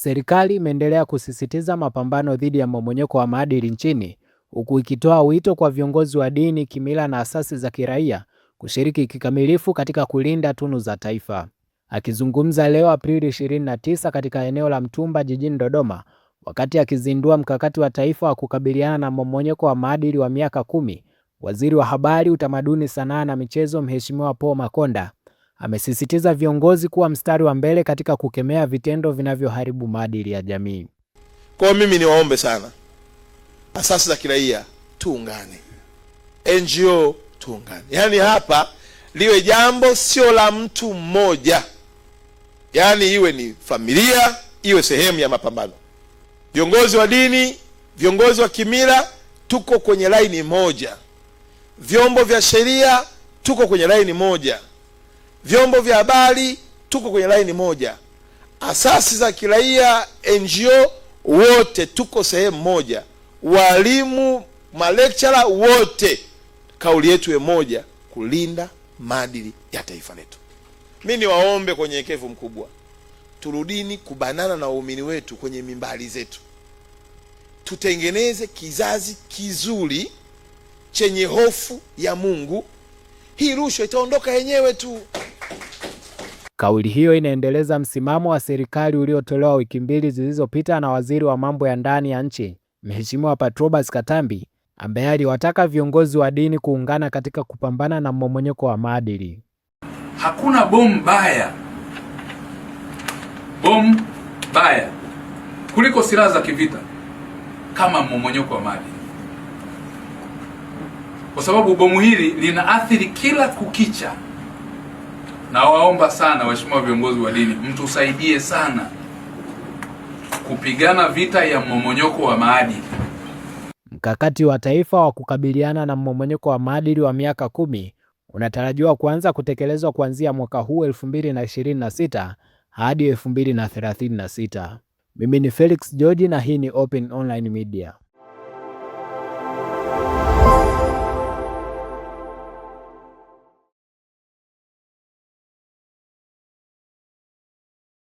Serikali imeendelea kusisitiza mapambano dhidi ya mmomonyoko wa maadili nchini, huku ikitoa wito kwa viongozi wa dini, kimila na asasi za kiraia kushiriki kikamilifu katika kulinda tunu za taifa. Akizungumza leo Aprili 29 katika eneo la Mtumba jijini Dodoma, wakati akizindua mkakati wa taifa wa kukabiliana na mmomonyoko wa maadili wa miaka 10, Waziri wa Habari, Utamaduni, Sanaa na Michezo Mheshimiwa Paul Makonda amesisitiza viongozi kuwa mstari wa mbele katika kukemea vitendo vinavyoharibu maadili ya jamii. Kwa mimi niwaombe sana, asasi za kiraia tuungane, NGO tuungane. Yaani hapa liwe jambo sio la mtu mmoja, yaani iwe ni familia, iwe sehemu ya mapambano. Viongozi wa dini, viongozi wa kimila, tuko kwenye laini moja. Vyombo vya sheria tuko kwenye laini moja. Vyombo vya habari tuko kwenye laini moja. Asasi za kiraia, NGO wote tuko sehemu moja. Walimu, malekchara wote, kauli yetu ya moja, kulinda maadili ya taifa letu. Mimi niwaombe kwa unyenyekevu mkubwa, turudini kubanana na waumini wetu kwenye mimbari zetu. Tutengeneze kizazi kizuri chenye hofu ya Mungu. Hii rushwa itaondoka yenyewe tu. Kauli hiyo inaendeleza msimamo wa serikali uliotolewa wiki mbili zilizopita na Waziri wa Mambo ya Ndani ya nchi, Mheshimiwa Patrobas Katambi, ambaye aliwataka viongozi wa dini kuungana katika kupambana na mmomonyoko wa maadili. Hakuna bomu baya kuliko silaha za kivita kama mmomonyoko wa maadili, kwa sababu bomu hili linaathiri kila kukicha. Na waomba sana waheshimiwa viongozi wa dini, mtusaidie sana kupigana vita ya mmomonyoko wa maadili. Mkakati wa taifa wa kukabiliana na mmomonyoko wa maadili wa miaka 10 unatarajiwa kuanza kutekelezwa kuanzia mwaka huu 2026 hadi 2036. Mimi ni Felix George na hii ni Open Online Media.